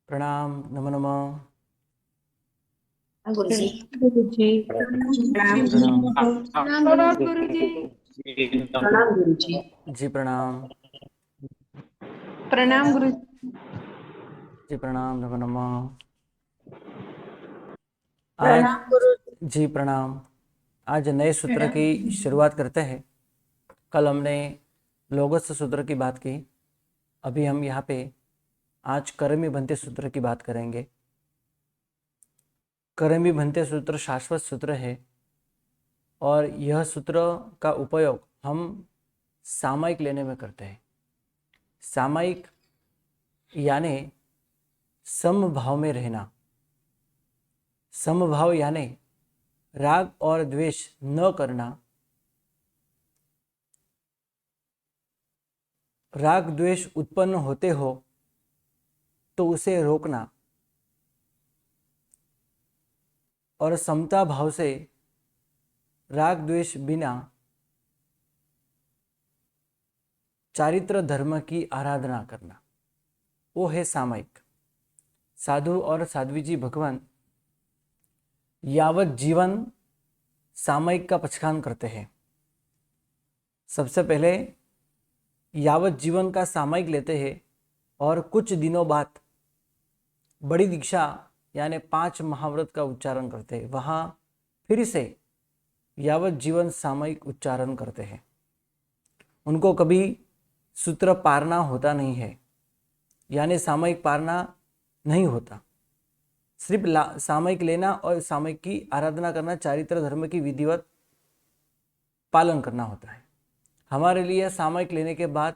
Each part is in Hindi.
प्रणाम। नमो नमः। गुरुजी। गुरुजी। जी प्रणाम। प्रणाम गुरुजी। प्रणाम गुरुजी। जी प्रणाम। प्रणाम गुरुजी। जी प्रणाम। नमो नमः। आज प्रणाम गुरु। जी प्रणाम। आज नए सूत्र की शुरुआत करते हैं। कल हमने लोगोस सूत्र की बात की। अभी हम यहाँ पे आज करमी भंते सूत्र की बात करेंगे। करमी भंते सूत्र शाश्वत सूत्र है और यह सूत्र का उपयोग हम सामयिक लेने में करते हैं। सामयिक यानी समभाव में रहना। समभाव यानी राग और द्वेष न करना। राग द्वेष उत्पन्न होते हो तो उसे रोकना और समता भाव से राग द्वेष बिना चारित्र धर्म की आराधना करना, वो है सामयिक। साधु और साध्वी जी भगवान यावत जीवन सामयिक का पक्षपान करते हैं। सबसे पहले यावत जीवन का सामयिक लेते हैं और कुछ दिनों बाद बड़ी दीक्षा यानी 5 महाव्रत का उच्चारण करते हैं। वहाँ फिर से यावत जीवन सामयिक उच्चारण करते हैं। उनको कभी सूत्र पारना होता नहीं है, यानी सामयिक पारना नहीं होता। सिर्फ सामयिक लेना और सामयिक की आराधना करना, चारित्र धर्म की विधिवत पालन करना होता है। हमारे लिए सामयिक लेने के बाद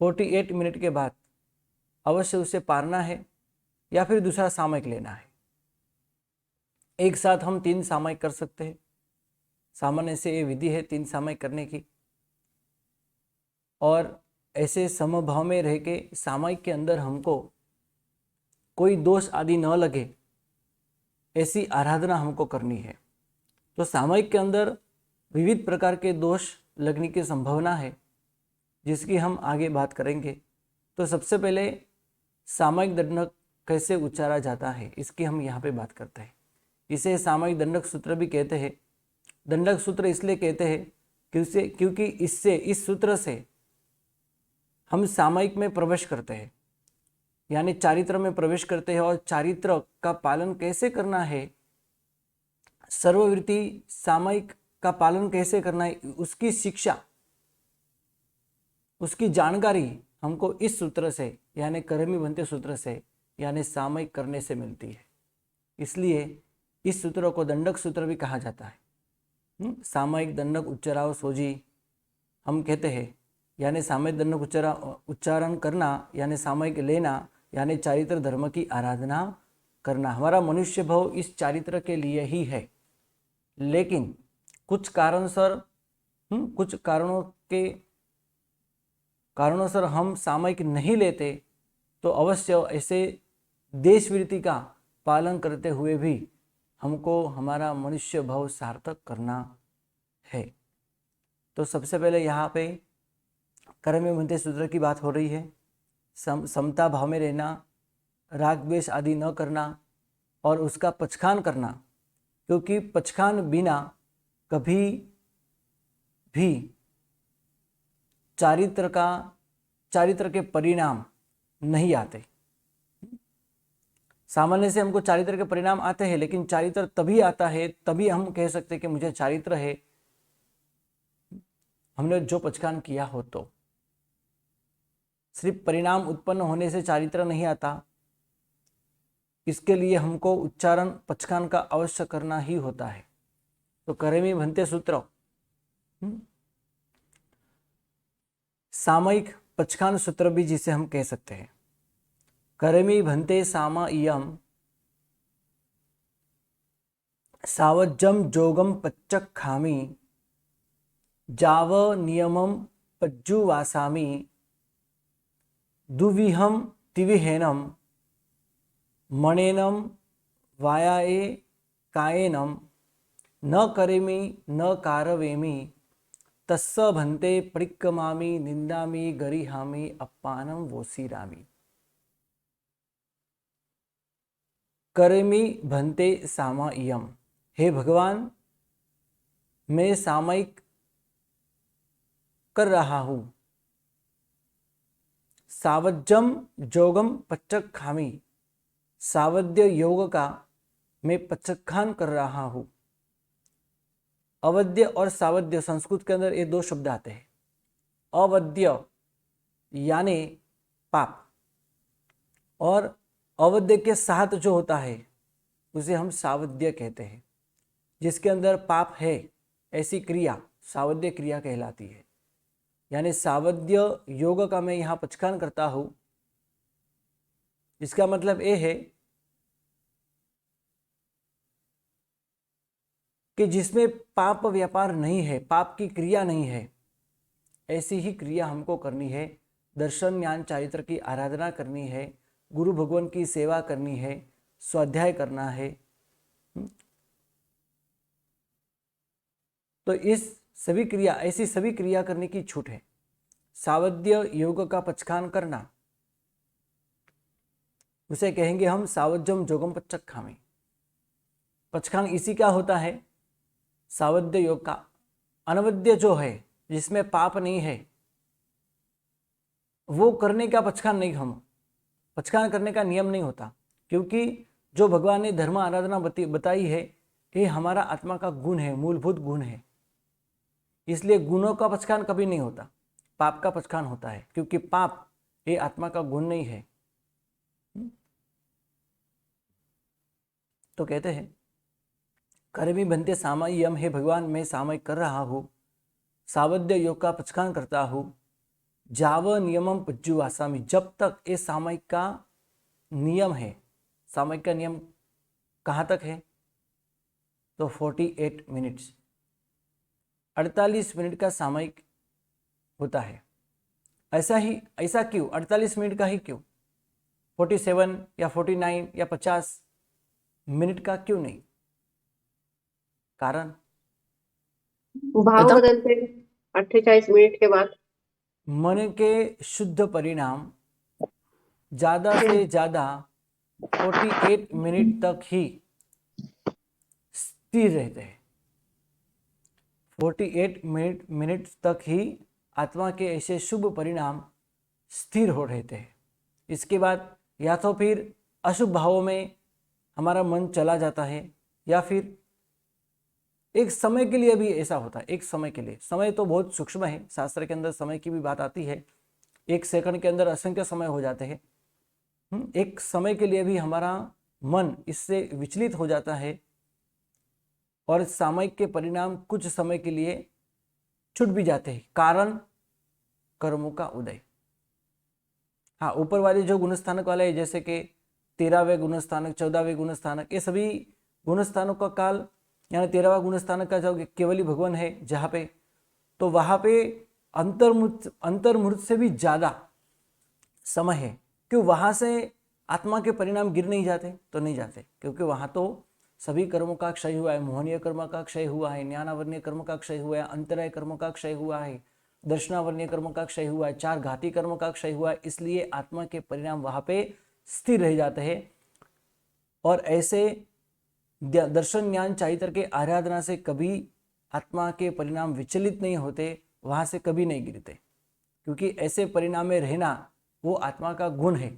48 मिनट के बाद अवश्य उसे पारना है या फिर दूसरा सामयिक लेना है। एक साथ हम 3 सामयिक कर सकते हैं। सामान्य से ये विधि है 3 सामयिक करने की। और ऐसे समभाव में रह के सामयिक के अंदर हमको कोई दोष आदि न लगे, ऐसी आराधना हमको करनी है। तो सामयिक के अंदर विविध प्रकार के दोष लगने की संभावना है, जिसकी हम आगे बात करेंगे। तो सबसे पहले सामयिक दंडक कैसे उच्चारा जाता है, इसकी हम यहाँ पे बात करते हैं। इसे सामयिक दंडक सूत्र भी कहते हैं। दंडक सूत्र इसलिए कहते हैं क्योंकि इस सूत्र से हम सामयिक में प्रवेश करते हैं, यानी चारित्र में प्रवेश करते हैं। और चारित्र का पालन कैसे करना है, सर्ववृत्ति सामयिक का पालन कैसे करना है, उसकी शिक्षा, उसकी जानकारी हमको इस सूत्र से यानी करमी भंते सूत्र से यानी सामयिक करने से मिलती है। इसलिए इस सूत्र को दंडक सूत्र भी कहा जाता है। सामयिक दंडक उच्चाराव सोजी हम कहते हैं, यानी सामयिक दंडक उच्चारण करना यानी सामयिक लेना यानी चारित्र धर्म की आराधना करना। हमारा मनुष्य भाव इस चारित्र के लिए ही है, लेकिन कुछ कारणों हम सामयिक नहीं लेते, तो अवश्य ऐसे देशवृत्ति का पालन करते हुए भी हमको हमारा मनुष्य भाव सार्थक करना है। तो सबसे पहले यहाँ पे करमी भंते सूत्र की बात हो रही है। समता भाव में रहना, राग द्वेष आदि न करना और उसका पक्षपान करना, क्योंकि पक्षपान बिना कभी भी चारित्र के परिणाम नहीं आते। सामान्य से हमको चारित्र के परिणाम आते हैं, लेकिन चारित्र तभी आता है, तभी हम कह सकते हैं कि मुझे चारित्र है, हमने जो पक्षपान किया हो। तो सिर्फ परिणाम उत्पन्न होने से चारित्र नहीं आता, इसके लिए हमको उच्चारण पक्षपान का अवश्य करना ही होता है। तो करमी भंते सूत्र सामयिक पक्षपान सूत्र भी जिसे हम कह सकते हैं। करमी भंते सामयिकम सावज्जम जोगम पच्चखामि जाव नियमम पज्जुवासामि दुविहम तिविहेनम मणेनम वायाए कायेनम न करेमि न कारवेमि तस्स भंते परिक्रमामि निंदामि गरिहामि अप्पानम वोसीरामि। करेमि भन्ते सामायिकम, हे भगवान मैं सामयिक कर रहा हूँ। सावज्यम योगम पच्चखामि, सावध्य योग का मैं पच्चखान कर रहा हूँ। अवध्य और सावध्य संस्कृत के अंदर ये दो शब्द आते हैं। अवध्य यानी पाप, और अवध्य के साथ जो होता है उसे हम सावध्य कहते हैं। जिसके अंदर पाप है ऐसी क्रिया सावध्य क्रिया कहलाती है। यानी सावध्य योग का मैं यहाँ पचखान करता हूँ। इसका मतलब ये है कि जिसमें पाप व्यापार नहीं है, पाप की क्रिया नहीं है, ऐसी ही क्रिया हमको करनी है। दर्शन ज्ञान चारित्र की आराधना करनी है, गुरु भगवान की सेवा करनी है, स्वाध्याय करना है। तो इस सभी क्रिया, ऐसी सभी क्रिया करने की छूट है। सावध्य योग का पचखान करना, उसे कहेंगे हम सावज्यम जोगम पच्चखामि। पचखान इसी का होता है, सावध्य योग का। अनवध्य जो है, जिसमें पाप नहीं है, वो करने का पचखान नहीं, हम पचखान करने का नियम नहीं होता। क्योंकि जो भगवान ने धर्म आराधना बताई है, ये हमारा आत्मा का गुण है, मूलभूत गुण है। इसलिए गुणों का पचखान कभी नहीं होता, पाप का पचखान होता है। क्योंकि पाप ये आत्मा का गुण नहीं है। तो कहते हैं करेमि भन्ते सामयिकम, हे भगवान मैं सामयिक कर रहा हूँ। सावध्य योग का पचखान करता हूँ। जाव नियमम पज्जुवासामि, जब तक ये सामयिक का नियम है। सामयिक का नियम कहाँ तक है? तो 48 मिनट्स, 48 मिनट का सामयिक होता है। ऐसा क्यों? 48 मिनट का ही क्यों? 47 या 49 या 50 मिनट का क्यों नहीं? कारण भाव बदलते हैं 48 मिनट के बाद। मन के शुद्ध परिणाम ज्यादा से ज्यादा 48 मिनट तक ही स्थिर रहते हैं। 48 मिनट तक ही आत्मा के ऐसे शुभ परिणाम स्थिर हो रहते हैं। इसके बाद या तो फिर अशुभ भावों में हमारा मन चला जाता है, या फिर एक समय के लिए भी ऐसा होता है। एक समय के लिए, समय तो बहुत सूक्ष्म है, शास्त्र के अंदर समय की भी बात आती है। एक सेकंड के अंदर असंख्य समय हो जाते हैं। एक समय के लिए भी हमारा मन इससे विचलित हो जाता है, और सामयिक के परिणाम कुछ समय के लिए छूट भी जाते हैं। कारण कर्मों का उदय। हाँ, ऊपर वाले जो गुणस्थानक वाले है, जैसे कि 13वें गुणस्थानक, 14वें गुणस्थानक, ये सभी गुणस्थानों का काल, यानी 13वां गुणस्थानक का जो केवली भगवान है जहाँ पे, तो वहाँ पे अंतर्मुहूर्त से भी ज़्यादा समय है। क्यों? वहाँ से आत्मा के परिणाम गिर नहीं जाते? तो नहीं जाते, क्योंकि वहाँ तो सभी कर्मों का क्षय हुआ है। मोहनीय कर्म का क्षय हुआ है, ज्ञानावरणीय कर्म का क्षय हुआ है, अंतराय कर्म का क्षय हुआ है, दर्शनावरणीय कर्म का क्षय हुआ है, 4 घाती कर्म का क्षय हुआ है। इसलिए आत्मा के परिणाम वहाँ पे स्थिर रह जाते हैं। और ऐसे दर्शन ज्ञान चारित्र के आराधना से कभी आत्मा के परिणाम विचलित नहीं होते, वहाँ से कभी नहीं गिरते, क्योंकि ऐसे परिणाम में रहना वो आत्मा का गुण है।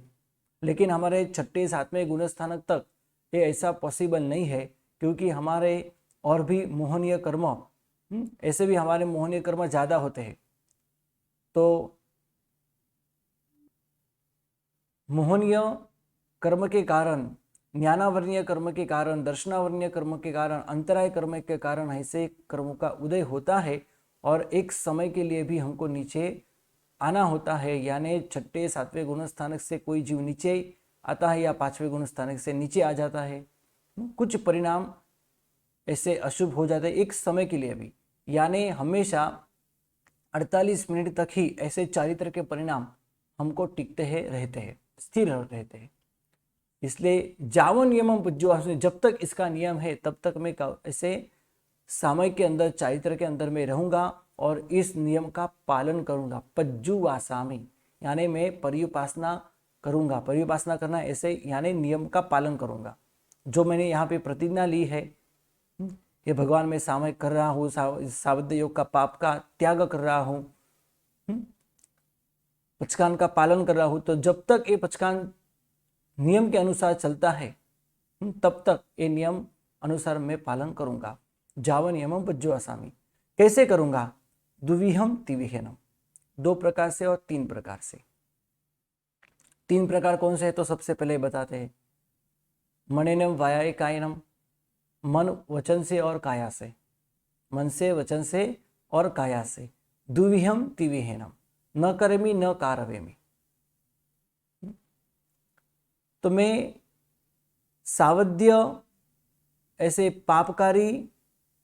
लेकिन हमारे 6, 7वें गुणस्थानक तक ये ऐसा पॉसिबल नहीं है, क्योंकि हमारे और भी मोहनीय कर्म, ऐसे भी हमारे मोहनीय कर्म ज़्यादा होते हैं। तो मोहनीय कर्म के कारण, ज्ञानावरणीय कर्म के कारण, दर्शनावरणीय कर्म के कारण, अंतराय कर्म के कारण ऐसे कर्मों का उदय होता है। और एक समय के लिए भी हमको नीचे आना होता है। यानी 6, 7वें गुणस्थानक से कोई जीव नीचे आता है, या 5वें गुणस्थानक से नीचे आ जाता है। कुछ परिणाम ऐसे अशुभ हो जाते हैं एक समय के लिए भी। यानी हमेशा 48 मिनट तक ही ऐसे चारित्र के परिणाम हमको टिकते हैं, रहते हैं, स्थिर रहते हैं। इसलिए जावन नियमम पुज्यो, जब तक इसका नियम है तब तक मैं ऐसे सामयिक के अंदर, चारित्र के अंदर में रहूंगा और इस नियम का पालन करूंगा। पज्जुवासामि यानी मैं पर्युपासना करूंगा। पर्युपासना करना ऐसे यानी नियम का पालन करूंगा। जो मैंने यहाँ पे प्रतिज्ञा ली है, ये भगवान मैं सामयिक कर रहा हूँ, सावध्य योग का पाप का त्याग कर रहा हूँ, पचकान का पालन कर रहा हूँ, तो जब तक ये पचकान नियम के अनुसार चलता है तब तक ये नियम अनुसार मैं पालन करूंगा। जाव नियमम पज्जो आसामी। कैसे करूंगा? द्विविहम त्रिविहीनम, 2 प्रकार से और 3 प्रकार से। 3 प्रकार कौन से है तो सबसे पहले बताते हैं। मनेनम वाया कायनम, मन वचन से और काया से, मन से वचन से और काया से। द्विविहम त्रिविहीनम, न करेमी न कारवेमी। तो मैं सावध्य ऐसे पापकारी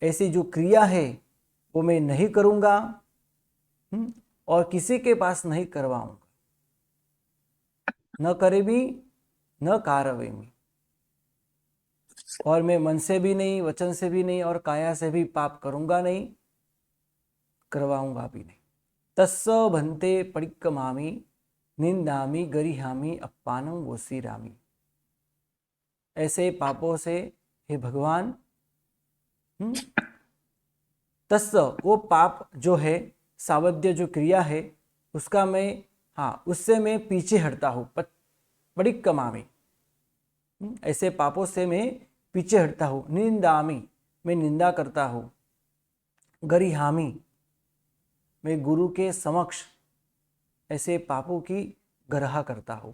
ऐसी जो क्रिया है वो मैं नहीं करूंगा और किसी के पास नहीं करवाऊंगा। न करेमी न कारवेमी, और मैं मन से भी नहीं, वचन से भी नहीं और काया से भी पाप करूंगा नहीं, करवाऊंगा भी नहीं। तस्स भन्ते परिक्कमामि निंदामि गरिहामि अप्पानं वोसीरामि। ऐसे पापों से हे भगवान, तस्स वो पाप जो है, सावध्य जो क्रिया है उसका मैं, उससे मैं पीछे हटता हूँ। परिक्कमामि, ऐसे पापों से मैं पीछे हटता हूँ। निंदामि, मैं निंदा करता हूँ। गरिहामि, मैं गुरु के समक्ष ऐसे पापों की गरहा करता हूँ,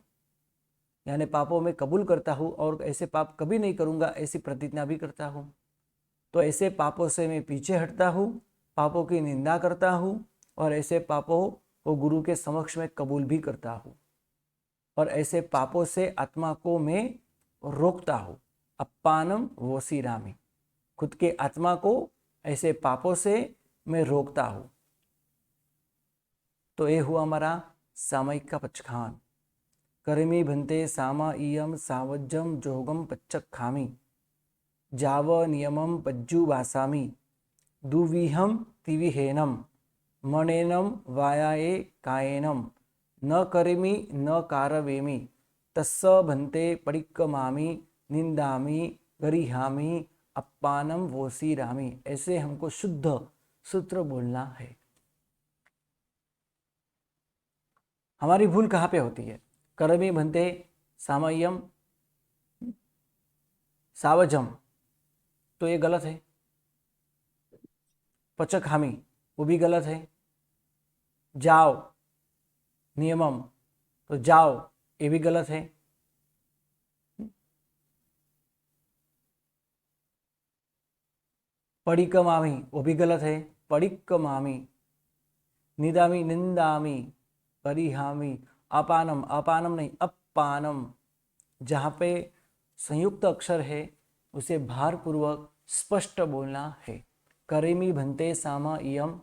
यानी पापों में कबूल करता हूँ और ऐसे पाप कभी नहीं करूँगा ऐसी प्रतिज्ञा भी करता हूँ। तो ऐसे पापों से मैं पीछे हटता हूँ, पापों की निंदा करता हूँ और ऐसे पापों को गुरु के समक्ष में कबूल भी करता हूँ, और ऐसे पापों से आत्मा को मैं रोकता हूँ। अप्पानम वोसीरामि, खुद के आत्मा को ऐसे पापों से मैं रोकता हूँ। तो ये हुआ हमारा सामयिक का पचखान। करमी भन्ते सामा इयम सावज्जम जोगम पच्चखामी, जाव नियमम पज्जु वासामी, दुविहम त्रिविहेनम, मणेनम वायाये कायेनम, न करेमि न कारवेमि, तस्स भन्ते परिक्कमामि निंदामि गरिहामि अप्पानम वोसीरामि। ऐसे हमको शुद्ध सूत्र बोलना है। हमारी भूल कहाँ पे होती है? करमी भन्ते सामय्यम सावजम, तो ये गलत है। पचखामी, वो भी गलत है। जाओ नियमम, तो जाओ ये भी गलत है। पडिक्कमामि, वो भी गलत है। पडिक्कमामि, निदामी निंदामी, परिहामी, अपानम, अपानम नहीं अपानम, जहाँ पे संयुक्त अक्षर है उसे भारपूर्वक स्पष्ट बोलना है। करेमी भन्ते सामा इयम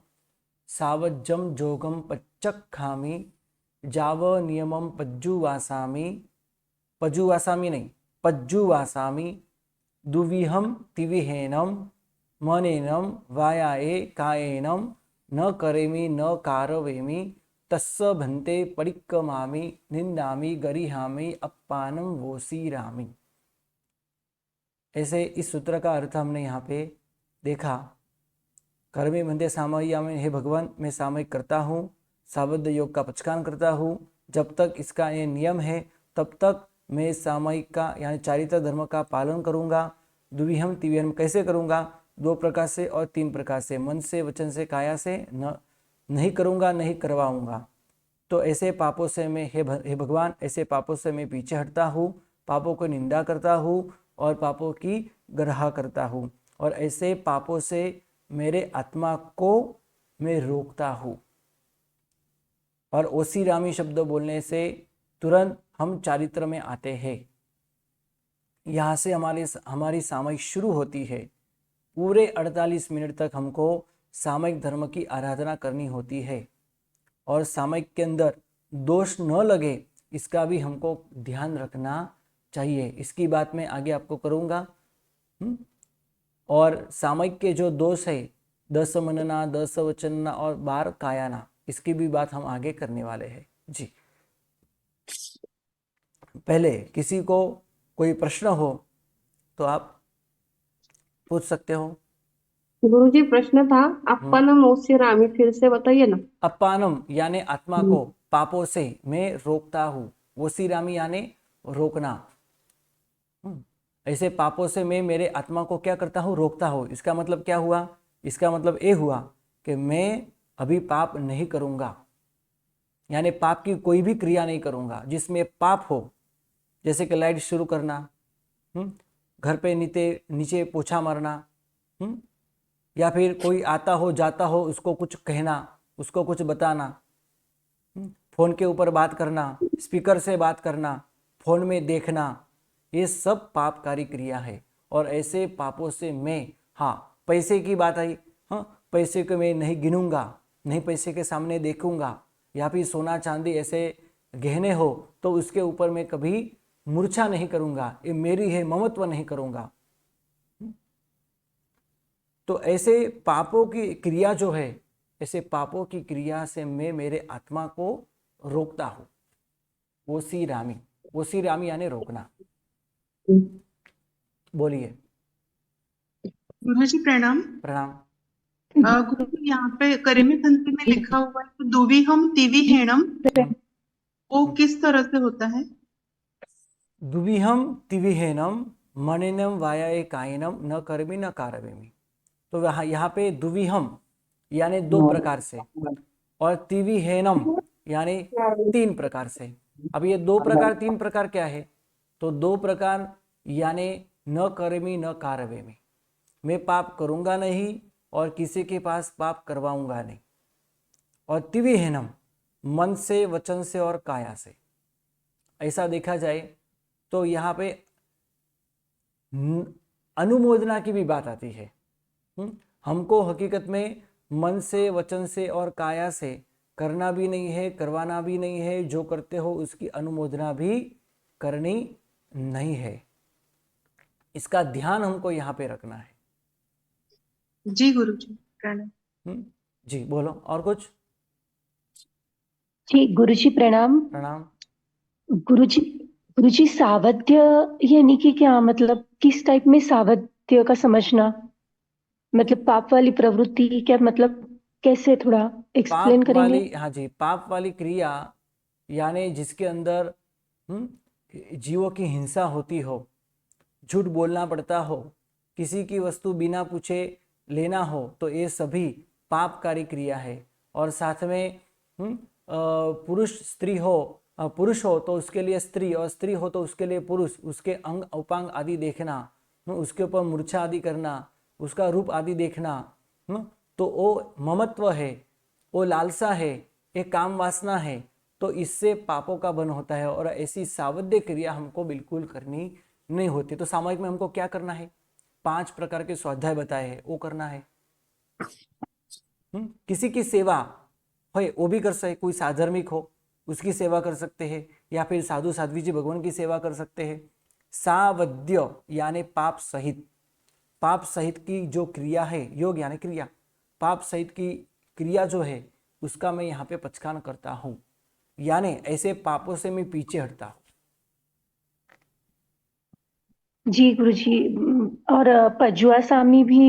सावज्जम जोगम पच्चखामी, जाव नियमम पज्जुवासामी, पज्जुवासामी नहीं पज्जुवासामी, दुविहम त्रिविहेनम, मनेनम वायाये कायेनम, न करेमि न कारवेमि, तस्स भन्ते परिक्कमामि निंदामि गरिहामि अप्पानम वोसीरामि। ऐसे इस सूत्र का अर्थ हमने यहाँ पे देखा। कर्मी भन्ते सामयिक, हे भगवान मैं सामयिक करता हूँ, सावध्य योग का पचकान करता हूँ। जब तक इसका ये नियम है तब तक मैं सामयिक का यानी चारित्र धर्म का पालन करूँगा। द्विविहम त्रिविहम कैसे करूँगा? 2 प्रकार से और 3 प्रकार से, मन से वचन से काया से नहीं करूँगा, नहीं करवाऊँगा। तो ऐसे पापों से मैं हे भगवान, ऐसे पापों से मैं पीछे हटता हूँ, पापों को निंदा करता हूँ और पापों की गरहा करता हूँ, और ऐसे पापों से मेरे आत्मा को मैं रोकता हूँ। और ओसीरामी शब्द बोलने से तुरंत हम चारित्र में आते हैं। यहाँ से हमारी सामयिक शुरू होती है। पूरे 48 मिनट तक हमको सामयिक धर्म की आराधना करनी होती है, और सामयिक के अंदर दोष न लगे इसका भी हमको ध्यान रखना चाहिए। इसकी बात मैं आगे आपको करूँगा। और सामयिक के जो दोष है, 10 मनना, 10 वचनना और 12 कायाना, इसकी भी बात हम आगे करने वाले हैं जी। पहले किसी को कोई प्रश्न हो तो आप पूछ सकते हो। गुरुजी प्रश्न था अपनम ओसिरामी, फिर से बताइए ना। अपानम यानी आत्मा को पापों से मैं रोकता हूँ, वसीरामी यानी रोकना। ऐसे पापों से मैं मेरे आत्मा को क्या करता हूँ, रोकता हूँ। इसका मतलब क्या हुआ, इसका मतलब ये हुआ कि मैं अभी पाप नहीं करूँगा, यानी पाप की कोई भी क्रिया नहीं करूँगा जिसमें पाप हो। जैसे कि लाइट शुरू करना, घर पे नीचे नीचे पोछा मारना, या फिर कोई आता हो जाता हो उसको कुछ कहना, उसको कुछ बताना, फ़ोन के ऊपर बात करना, स्पीकर से बात करना, फ़ोन में देखना, ये सब पापकारी क्रिया है। और ऐसे पापों से मैं, हाँ पैसे की बात आई, हाँ पैसे को मैं नहीं गिनूंगा, नहीं पैसे के सामने देखूंगा, या फिर सोना चांदी ऐसे गहने हो तो उसके ऊपर मैं कभी मूर्छा नहीं करूंगा, ये मेरी है ममत्व नहीं करूंगा। तो ऐसे पापों की क्रिया जो है, ऐसे पापों की क्रिया से मैं मेरे आत्मा को रोकता हूँ। वो सी रामी यानी रोकना। बोलिए। गुरु जी प्रणाम। प्रणाम। गुरु जी यहाँ पे करीमी खंती में लिखा हुआ है कि दुविहम तिविहेणम, वो किस तरह से होता है? दुविहम तिविहेनम मनिनम वायाए कायनम न कर्मी न कारवेमी। तो यहाँ पे दुविहम यानी दो प्रकार से, और तिविहेनम यानी तीन प्रकार से। अब ये दो प्रकार तीन प्रकार क्या है, तो दो प्रकार यानी न कर्मी न कारवेमी, मैं पाप करूंगा नहीं और किसी के पास पाप करवाऊंगा नहीं। और तिविहेनम मन से, वचन से और काया से। ऐसा देखा जाए तो यहाँ पे अनुमोदना की भी बात आती है। हमको हकीकत में मन से, वचन से और काया से करना भी नहीं है, करवाना भी नहीं है। जो करते हो उसकी अनुमोदना भी करनी नहीं है। इसका ध्यान हमको यहाँ पे रखना है। जी गुरु जी प्रणाम। जी बोलो और कुछ। जी गुरुजी प्रणाम। प्रणाम। गुरुजी, गुरुजी सावध्य यानी कि क्या, मतलब किस टाइप में सावध्य का समझना, मतलब पाप वाली प्रवृत्ति क्या, मतलब कैसे, थोड़ा एक्सप्लेन पाप करेंगे? वाली, हाँ जी, पाप वाली क्रिया यानी जिसके अंदर जीवों की हिंसा होती हो, झूठ बोलना पड़ता हो, किसी की वस्तु बिना पूछे लेना हो, तो ये सभी पापकारी क्रिया है। और साथ में पुरुष स्त्री हो, पुरुष हो तो उसके लिए स्त्री, और स्त्री हो तो उसके लिए पुरुष, उसके अंग उपांग आदि देखना, उसके ऊपर मूर्छा आदि करना, उसका रूप आदि देखना, तो वो ममत्व है, वो लालसा है, एक काम वासना है। तो इससे पापों का बन होता है, और ऐसी सावध्य क्रिया हमको बिल्कुल करनी नहीं होती। तो सामूहिक में हमको क्या करना है, 5 प्रकार के स्वाध्याय बताए हैं, वो करना है। किसी की सेवा हो वो भी कर सकते, कोई साधर्मिक हो उसकी सेवा कर सकते हैं, या फिर साधु साध्वी जी भगवान की सेवा कर सकते हैं। सावध्य यानी पाप सहित, पाप सहित की जो क्रिया है, योग यानी क्रिया, पाप सहित की क्रिया जो है उसका मैं यहाँ पे पचकान करता हूँ, यानी ऐसे पापों से मैं पीछे हटता हूँ। जी गुरुजी। और पजुआ सामी भी,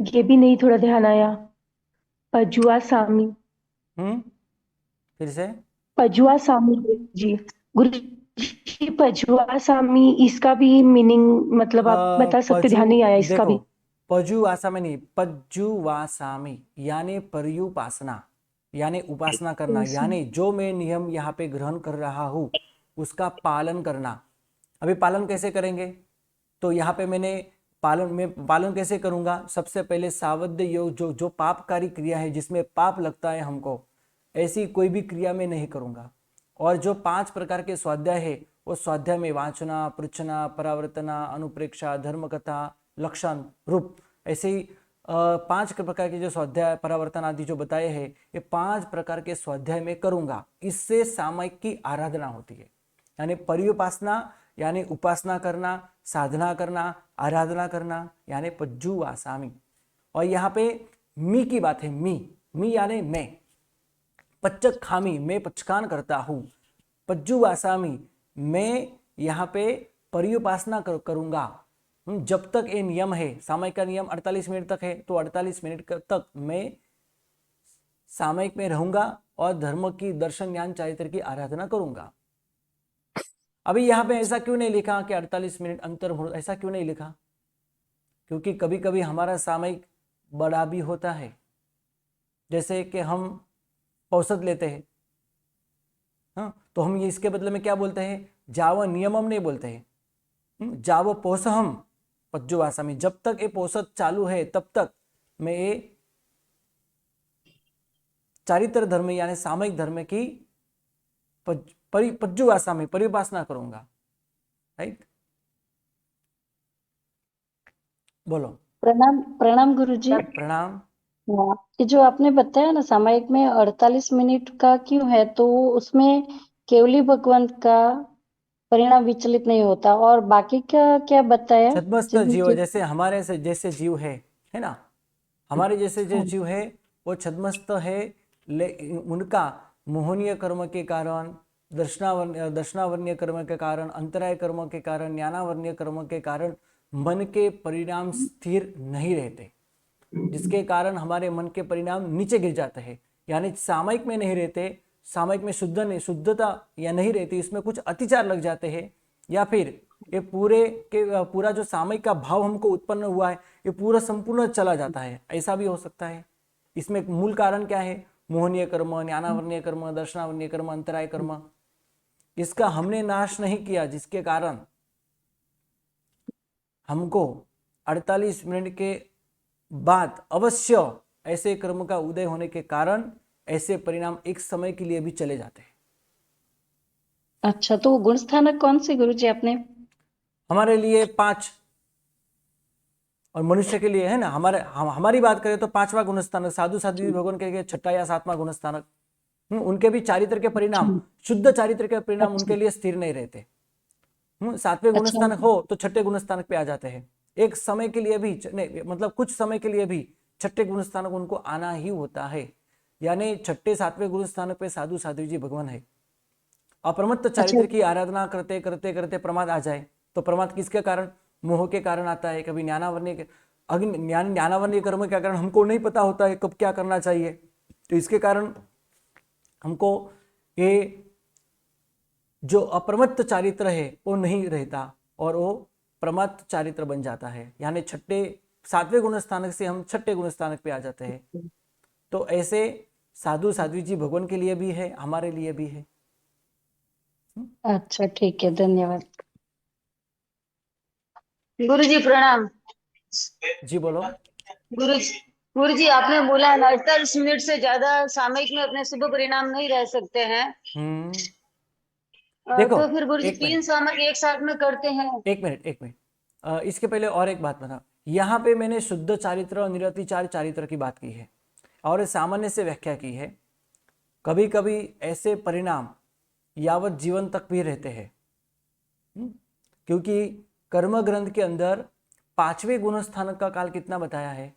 ये भी नहीं थोड़ा ध्यान आया। पजुआ सामी, फिर से। पजुआ सामी। जी गुरुजी, पजुआ सामी इसका भी मीनिंग, मतलब आप बता सकते? पजु, ध्यान नहीं आया इसका देखो भी। पजुवासामी नहीं, पज्जुवासामी यानी पर्युपासना, यानी उपासना करना, यानी जो मैं नियम यहाँ पे ग्रहण कर रहा हूँ उसका पालन करना। अभी पालन कैसे करेंगे, तो यहाँ पे मैंने पालन कैसे करूँगा, सबसे पहले सावध्य योग, जो जो पापकारी क्रिया है जिसमें पाप लगता है हमको, ऐसी कोई भी क्रिया में नहीं करूँगा। और जो 5 प्रकार के स्वाध्याय है, वो स्वाध्याय में वाचना, पृच्छना, परावर्तना, अनुप्रेक्षा, धर्मकथा, लक्षण, रूप, ऐसे ही 5 प्रकार के जो स्वाध्याय, परावर्तन आदि जो बताए हैं, ये 5 प्रकार के स्वाध्याय में करूँगा। इससे सामयिक की आराधना होती है, यानी पर्युपासना यानी उपासना करना, साधना करना, आराधना करना, यानी पज्जु वासामी। और यहाँ पे मी की बात है, मी यानी मैं, पच्चक खामी मैं पचकान करता हूँ, पज्जु वासामी मैं यहाँ पे पर्युपासना करूँगा, जब तक ये नियम है, सामयिक का नियम 48 मिनट तक है, तो 48 मिनट तक मैं सामयिक में रहूंगा और धर्म की, दर्शन, ज्ञान, चारित्र की आराधना करूंगा। अभी यहाँ पे ऐसा क्यों नहीं लिखा कि 48 मिनट अंतर हो, ऐसा क्यों नहीं लिखा? क्योंकि कभी कभी हमारा सामयिक बड़ा भी होता है। जैसे कि हम औसत लेते हैं, हाँ, तो हम ये इसके बदले में क्या बोलते हैं? जाव नियमम नहीं बोलते हैं, जाव पोसहम पज्जु भाषा में। जब तक ये पोसत चालू है तब तक मैं ये चारित्र धर्म यानी सामयिक धर्म की पज्जु भाषा में परिभाषना करूंगा। राइट, बोलो। प्रणाम प्रणाम गुरुजी। प्रणाम। हाँ, ये जो आपने बताया ना सामयिक में 48 मिनट का क्यों है, तो उसमें केवली भगवंत का परिणाम विचलित नहीं होता, और बाकी क्या क्या बताया? छद्मस्त जीव, जैसे हमारे से जैसे जीव है ना, हमारे जैसे जो जीव है वो छद्मस्त है, उनका मोहनीय कर्म के कारण, दर्शनावरणीय कर्म के कारण, अंतराय कर्म के कारण, ज्ञानावरणीय कर्म के कारण मन के परिणाम स्थिर नहीं रहते, जिसके कारण हमारे मन के परिणाम नीचे गिर जाते हैं। यानी सामयिक में नहीं रहते, सामयिक में शुद्धता या नहीं रहती, इसमें कुछ अतिचार लग जाते हैं, या फिर ये पूरा जो सामयिक का भाव हमको उत्पन्न हुआ है ये पूरा संपूर्ण चला जाता है, ऐसा भी हो सकता है। इसमें मूल कारण क्या है? मोहनीय कर्म, ज्ञानावरणीय कर्म, दर्शनावरणीय कर्म, अंतराय कर्म, इसका हमने नाश नहीं किया, जिसके कारण हमको 48 मिनट के बाद अवश्य ऐसे कर्म का उदय होने के कारण ऐसे परिणाम एक समय के लिए भी चले जाते हैं। अच्छा, तो गुण स्थानक कौन से गुरुजी आपने? हमारे लिए 5, और मनुष्य के लिए है ना, हमारी बात करें तो 5वां गुण स्थानक, साधु साध्वी भगवान के 6ठा या 7वां गुण स्थानक। उनके भी चारित्र के परिणाम, शुद्ध चारित्र के परिणाम उनके लिए स्थिर नहीं रहते। 7वें गुण अच्छा। स्थानक हो तो 6ठे गुण स्थानक पे आ जाते हैं। एक समय के लिए भी नहीं, मतलब कुछ समय के लिए भी 6ठे गुण स्थानक उनको आना ही होता है। यानी 6ठे 7वें गुरु स्थानक पे साधु साध्वी जी भगवान है। अप्रमत्त चारित्र की आराधना करते करते करते प्रमाद आ जाए, तो प्रमाद किसके कारण? मोह के कारण आता है। कभी ज्ञानावरणीय कर्म के कारण हमको नहीं पता होता है कब क्या करना चाहिए, तो इसके कारण हमको ये जो अप्रमत्त चारित्र है वो नहीं रहता और वो प्रमत्त चारित्र बन जाता है। यानी 7वें गुण स्थानक से हम 6ठे गुण स्थानक पे आ जाते हैं। तो ऐसे साधु साध्वी जी भगवान के लिए भी है, हमारे लिए भी है। अच्छा, ठीक है, धन्यवाद। गुरुजी प्रणाम। जी बोलो। गुरुजी आपने बोला 48 मिनट से ज्यादा सामयिक में अपने शुभ परिणाम नहीं रह सकते हैं। देखो, तो फिर गुरुजी एक 3 मिनट सामयिक एक साथ में करते हैं। एक मिनट इसके पहले और एक बात बता। यहाँ पे मैंने शुद्ध चारित्र और निरतिचार चारित्र की बात की है और सामान्य से व्याख्या की है। कभी कभी ऐसे परिणाम यावत जीवन तक भी रहते हैं, क्योंकि कर्म ग्रंथ के अंदर 5वें गुण स्थानक का काल कितना बताया है,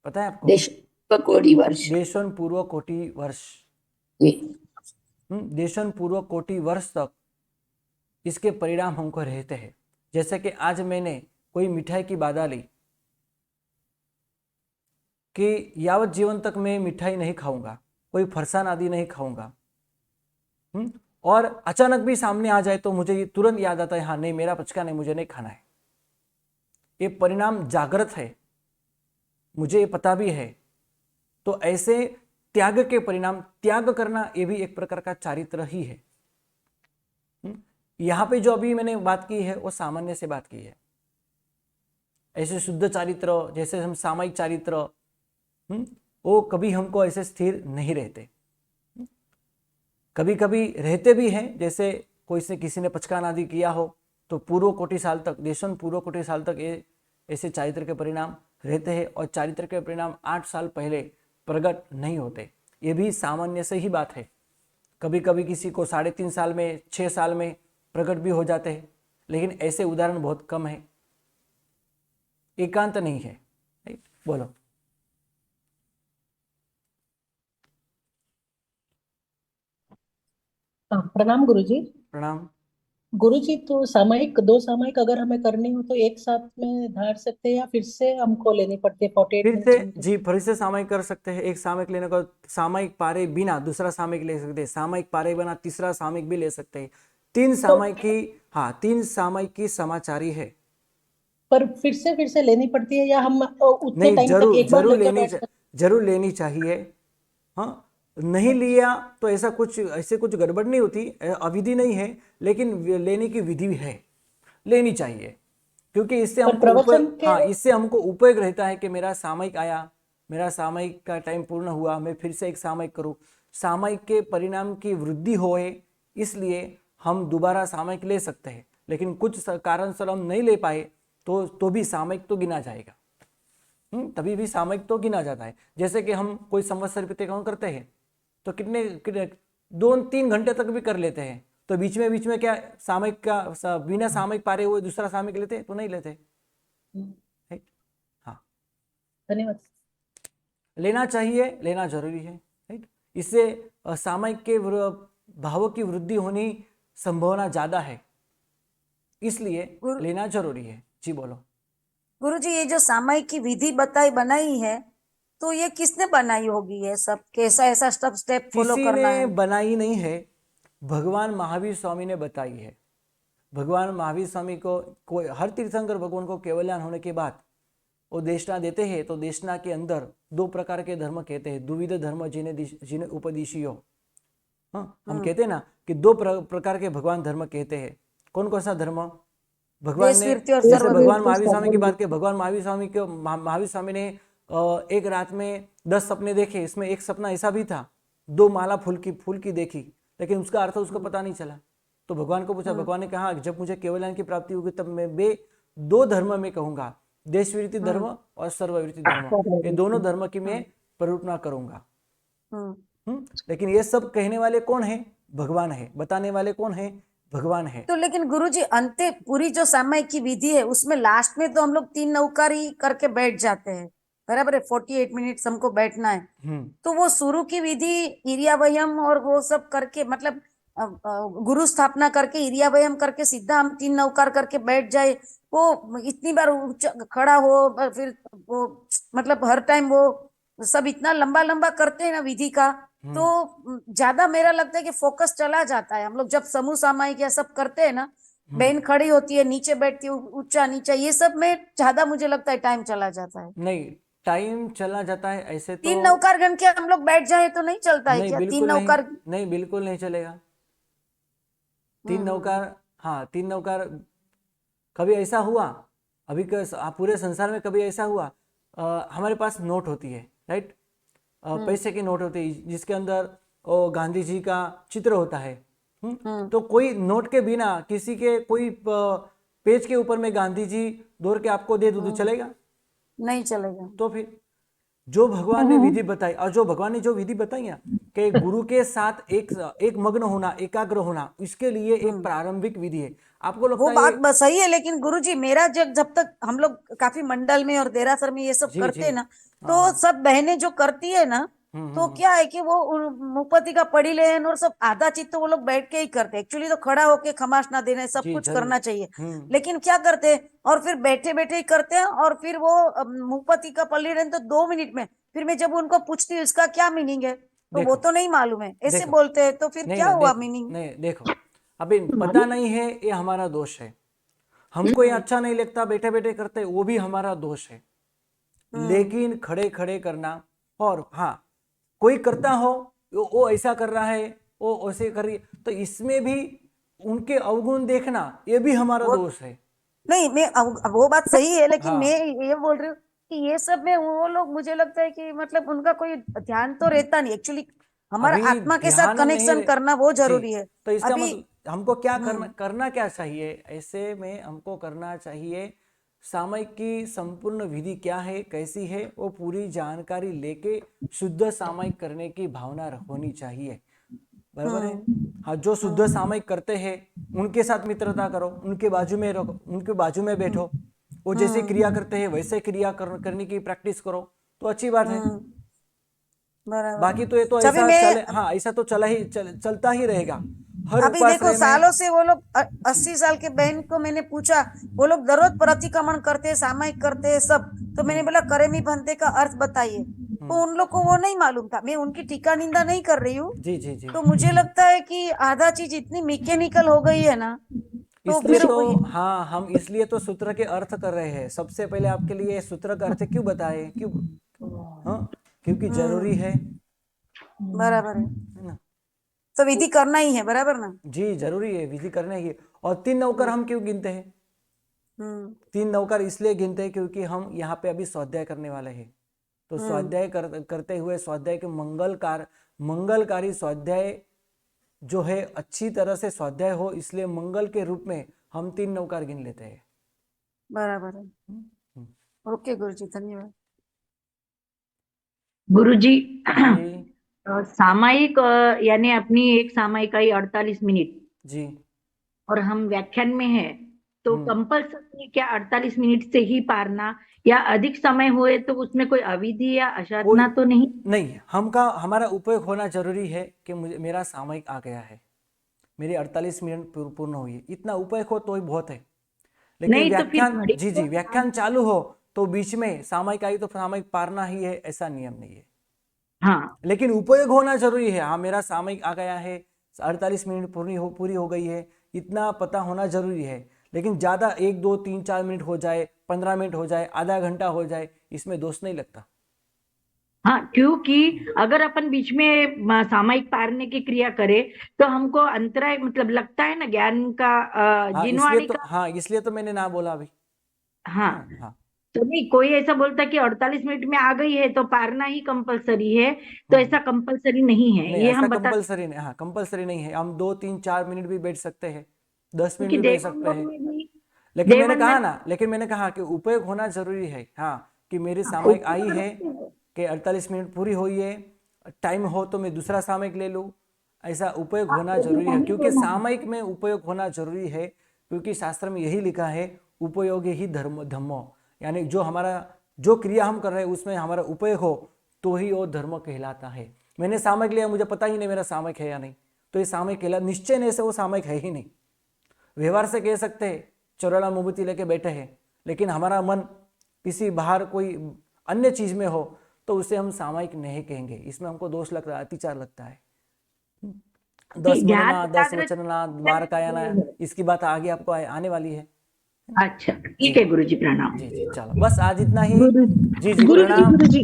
पता है आपको? देशन पूर्व कोटि वर्ष। देशन पूर्व कोटि वर्ष तक इसके परिणाम हमको रहते हैं। जैसे कि आज मैंने कोई मिठाई की बाधा ली कि यावत जीवन तक मैं मिठाई नहीं खाऊंगा, कोई फरसान आदि नहीं खाऊंगा, और अचानक भी सामने आ जाए तो मुझे ये तुरंत याद आता है, हाँ नहीं मेरा पचका नहीं, मुझे नहीं खाना है। ये परिणाम जागृत है, मुझे ये पता भी है। तो ऐसे त्याग के परिणाम, त्याग करना ये भी एक प्रकार का चारित्र ही है। यहां पे जो अभी मैंने बात की है वो सामान्य से बात की है। ऐसे शुद्ध चारित्र, जैसे हम सामायिक चारित्र, वो कभी हमको ऐसे स्थिर नहीं रहते। कभी कभी रहते भी हैं, जैसे कोई से किसी ने पचकान आदि किया हो तो पूर्व कोटि साल तक, देशन पूर्व कोटि साल तक ये ऐसे चारित्र के परिणाम रहते हैं, और चारित्र के परिणाम 8 साल पहले प्रकट नहीं होते। ये भी सामान्य से ही बात है। कभी कभी किसी को 3.5 साल में, 6 साल में प्रकट भी हो जाते हैं, लेकिन ऐसे उदाहरण बहुत कम है, एकांत नहीं है। बोलो। प्रणाम गुरुजी। प्रणाम। गुरुजी, तो सामयिक, 2 सामयिक अगर हमें करनी हो तो एक साथ में धार सकते हैं या फिर से हमको लेनी पड़ती है 48 फिर से मिनट्स? जी फिर से सामयिक कर सकते हैं। एक सामयिक लेने को सामयिक पारे बिना दूसरा सामयिक ले सकते हैं, सामयिक पारे बिना तीसरा सामयिक भी ले सकते हैं। 3 सामयिक की, हाँ 3 सामयिक की समाचारी है। पर फिर से लेनी पड़ती है या हम उतने नहीं, टाइम तक जरूर एक बार जरूर लेके लेनी बैठ सकते जरूर लेनी चाहिए। हाँ, नहीं हैं? लिया तो ऐसे कुछ गड़बड़ नहीं होती, अविधि नहीं है, लेकिन लेने की विधि है, लेनी चाहिए। क्योंकि इससे पर हमको प्रवचन के हाँ, इससे हमको उपयोग रहता है कि मेरा सामयिक आया, मेरा सामयिक का टाइम पूर्ण हुआ, मैं फिर से एक सामयिक करूँ, सामयिक के परिणाम की वृद्धि होए, इसलिए हम दोबारा सामयिक ले सकते हैं। लेकिन कुछ कारण से हम नहीं ले पाए तो भी सामयिक तो गिना जाएगा। तभी भी सामयिक तो गिना जाता है। जैसे कि हम कोई संवत्सर प्रतिक्रमण करते हैं तो कितने 2-3 घंटे तक भी कर लेते हैं, तो बीच में क्या सामयिक का बिना सामयिक पारे हुए दूसरा सामयिक लेते तो नहीं लेते। राइट, हाँ, धन्यवाद। लेना चाहिए, लेना जरूरी है। राइट, इससे सामयिक के भावों की वृद्धि होनी संभावना ज्यादा है, इसलिए गुरु लेना जरूरी है। जी बोलो। गुरुजी, ये जो सामायिक की विधि बनाई है, तो ये किसने बनाई होगी? ये सब कैसा ऐसा स्टेप फॉलो किसी करना ने है? बनाई नहीं है, भगवान महावीर स्वामी ने बताई है। भगवान महावीर स्वामी को कोई हर तीर्थंकर भगवान को केवल्यान होने के बाद वो देशना देते हैं, तो देशना के अंदर 2 प्रकार के धर्म कहते हैं, द्विविध धर्म जिन्हें उपदेशियो। हाँ, हम कहते हैं ना कि 2 प्रकार के भगवान धर्म कहते हैं। कौन कौन सा धर्म? भगवान देश ने, वीरती और जैसे सर्ववीरती। भगवान महावीर स्वामी की बात की, भगवान महावीर स्वामी ने एक रात में 10 सपने देखे। इसमें एक सपना ऐसा भी था, 2 माला फूल की देखी, लेकिन उसका अर्थ उसको पता नहीं चला। तो भगवान को पूछा, भगवान ने कहा जब मुझे केवल्यान की प्राप्ति होगी तब मैं 2 धर्म में कहूंगा, देश विरती धर्म और सर्वविरती धर्म, ये दोनों धर्म की मैं प्ररूपना करूंगा। लेकिन ये सब कहने वाले कौन है? भगवान है। बताने वाले कौन है? भगवान है। तो लेकिन गुरुजी, अंते पूरी जो सामायिक की विधि है उसमें लास्ट में तो हम लोग 3 नौकारी करके बैठ जाते हैं, बराबर है? 48 मिनट्स हमको बैठना है। तो वो शुरू की विधि इरियावयम और वो सब करके, मतलब गुरु स्थापना करके इरियावयम करके सीधा हम 3 नौकार करके बैठ जाए, वो इतनी बार खड़ा हो, फिर वो मतलब हर टाइम वो सब इतना लंबा लंबा करते हैं ना विधि का, तो ज्यादा मेरा लगता है कि फोकस चला जाता है। हम लोग जब समूह सामायिक या सब करते हैं ना, बहन खड़ी होती है, नीचे बैठती है, ऊंचा नीचा, ये सब में ज्यादा मुझे लगता है टाइम चला जाता है। नहीं, टाइम चला जाता है ऐसे तो 3 नौकार गण के हम लोग बैठ जाए तो नहीं चलता है नहीं, क्या? 3 बिल्कुल नहीं, नौकार। नहीं बिल्कुल नहीं चलेगा। 3 नौकार, हाँ 3 नौकार। कभी ऐसा हुआ, अभी पूरे संसार में कभी ऐसा हुआ, हमारे पास नोट होती है, राइट, पैसे की नोट होती है जिसके अंदर गांधी जी का चित्र होता है। तो कोई नोट के बिना किसी के कोई पेज के ऊपर में गांधी जी दौड़ के आपको दे दूं तो चलेगा? नहीं चलेगा। तो फिर जो भगवान ने विधि बताई, और जो भगवान ने जो विधि बताई है कि गुरु के साथ एक मग्न होना, एकाग्र होना, इसके लिए एक प्रारंभिक विधि है। आपको लगता वो है बात बस सही है, लेकिन गुरुजी मेरा जब तक हम लोग काफी मंडल में और देरासर में ये सब जी करते जी, हैं ना, तो सब बहनें जो करती है ना, तो क्या है कि वो मुपति का पढ़ी लेन और सब आधा चित्त तो वो लोग बैठ के ही करते हैं। एक्चुअली तो खड़ा होके खमास ना देने सब जी कुछ जरूर। करना चाहिए, लेकिन क्या करते हैं, और फिर बैठे बैठे ही करते हैं, और फिर वो मुपति का पढ़ी लेन तो 2 मिनट में, फिर मैं जब उनको पूछती हूँ इसका क्या मीनिंग है, तो वो देखो, तो नहीं मालूम है, ऐसे देखो, बोलते हैं, तो फिर नहीं क्या नहीं, हुआ देखो मीनिंग? नहीं, देखो, अभी पता नहीं है, ये हमारा दोष है। हमको ये अच्छा नहीं लगता, बैठे बैठे करते, वो भी हमारा दोष है। लेकिन खड़े खड़े करना, और हाँ कोई करता हो वो ऐसा कर रहा है, वो ऐसे कर रही है, तो इसमें भी उनके अवगुण देखना, ये भी हमारा दोष है। नहीं, मैं वो बात सही है, लेकिन हाँ, मैं ये बोल रही हूँ कि ये सब में वो लोग, मुझे लगता है कि मतलब उनका कोई ध्यान तो रहता नहीं। एक्चुअली हमारा अभी आत्मा के साथ ध्यान नहीं कनेक्शन करना वो जी, जरूरी है। तो इसका अभी मतलब हमको क्या करना क्या चाहिए? ऐसे में हमको करना चाहिए, सामयिक की संपूर्ण विधि क्या है, कैसी है, वो पूरी जानकारी लेके शुद्ध सामयिक करने की भावना होनी चाहिए। बराबर है? हाँ, जो शुद्ध सामयिक करते हैं उनके साथ मित्रता करो, उनके बाजू में रहो, उनके बाजू में बैठो, वो जैसे क्रिया करते हैं वैसे क्रिया करने की प्रैक्टिस करो, तो अच्छी बात है। बराबर बाकी तो ये तो सभी ऐसा मैं चले, हाँ ऐसा तो चलता ही रहेगा। हर अभी उपाश्रय देखो में सालों से वो लोग 80 साल के बहन को मैंने पूछा, वो लोग दररोज प्रतिक्रमण करते हैं, सामायिक करते हैं सब। तो मैंने बोला करेमी भंते का अर्थ बताइए, तो उन लोग को वो नहीं मालूम था। मैं उनकी टीका निंदा नहीं कर रही हूँ, जी जी जी, तो मुझे लगता है कि आधा चीज इतनी मैकेनिकल हो गई है ना, तो इसलिए फिर तो वही। हाँ, हम इसलिए तो सूत्र के अर्थ कर रहे हैं। सबसे पहले आपके लिए सूत्र का अर्थ क्यों बताए, क्यों? हाँ, क्योंकि जरूरी है बराबर है, ना? तो विधि करना ही है, बराबर ना। जी, जरूरी है, विधि करना ही है। और 3 नौकर हम क्यों गिनते हैं? हम्म 3 नौकर इसलिए गिनते हैं क्योंकि हम यहाँ पे अभी स्वाध्याय करने वाले हैं। तो स्वाध्याय करते हुए स्वाध्याय के मंगलकारी स्वाध्याय जो है अच्छी तरह से स्वाध्याय हो, इसलिए मंगल के रूप में हम 3 नौकर गिन लेते हैं। बराबर है। ओके गुरुजी, धन्यवाद। गुरुजी, जी सामायिक यानी अपनी एक सामायिकाई 48 मिनट जी, और हम व्याख्यान में है, तो कंपल्सरी क्या 48 मिनट से ही पारना, या अधिक समय हुए तो उसमें कोई अविधि या कोई असाधना तो नहीं? नहीं, हमारा उपयोग होना जरूरी है कि मुझे मेरा सामयिक आ गया है, मेरी 48 मिनट पूर्ण हुई है, इतना उपयोग हो तो ही बहुत है। लेकिन नहीं तो फिर व्याख्यान, घड़ी जी जी, व्याख्यान चालू हो तो बीच में सामयिक आई तो सामयिक पारना ही है, ऐसा नियम नहीं है। हाँ, लेकिन उपयोग होना जरूरी है। हाँ, मेरा सामयिक आ गया है, 48 मिनट पूरी हो गई है, इतना पता होना जरूरी है। लेकिन ज्यादा 1 2 3 4 मिनट हो जाए, 15 मिनट हो जाए, आधा घंटा हो जाए, इसमें दोष नहीं लगता। हाँ, क्योंकि अगर अपन बीच में सामायिक पारने की क्रिया करें तो हमको अंतराय मतलब लगता है ना ज्ञान का, हाँ, जिनवाणी का। इसलिए तो मैंने ना बोला अभी। हाँ, हाँ, तो नहीं, कोई ऐसा बोलता कि 48 मिनट में आ गई है तो पारना ही कंपलसरी है, तो ऐसा कंपलसरी नहीं है, नहीं, ये ऐसा हम बता। कंपलसरी नहीं। हाँ, कंपलसरी नहीं है। हम 2 3 4 मिनट भी बैठ सकते हैं, 10 मिनट क्योंकि भी बैठ सकते देवबंदन हैं। में भी लेकिन मैंने कहा कि उपयोग होना जरूरी है। हाँ, कि मेरी सामयिक आई है कि 48 मिनट पूरी हुई है, टाइम हो तो मैं दूसरा सामयिक ले लूँ, ऐसा उपयोग होना जरूरी है। क्योंकि सामयिक में उपयोग होना जरूरी है, क्योंकि शास्त्र में यही लिखा है, उपयोगी ही धम्मो, यानी जो क्रिया हम कर रहे हैं उसमें हमारा उपयोग हो तो ही वो धर्म कहलाता है। मैंने सामयिक लिया, मुझे पता ही नहीं मेरा सामयिक है या नहीं, तो ये सामयिक कहला निश्चय नहीं से वो सामयिक है ही नहीं। व्यवहार से कह सकते हैं चौराला मोमबत्ती लेके बैठे हैं, लेकिन हमारा मन किसी बाहर कोई अन्य चीज में हो तो उसे हम सामयिक नहीं कहेंगे। इसमें हमको दोष लगता है, अतिचार लगता है। 10 मनना 10 वचनना 12 कायाना, इसकी बात आगे आपको आने वाली है। अच्छा, ठीक है गुरुजी, प्रणाम। जी जी, चलो बस आज इतना ही। गुरु जी जी, गुरु जी प्रणाम। गुरु जी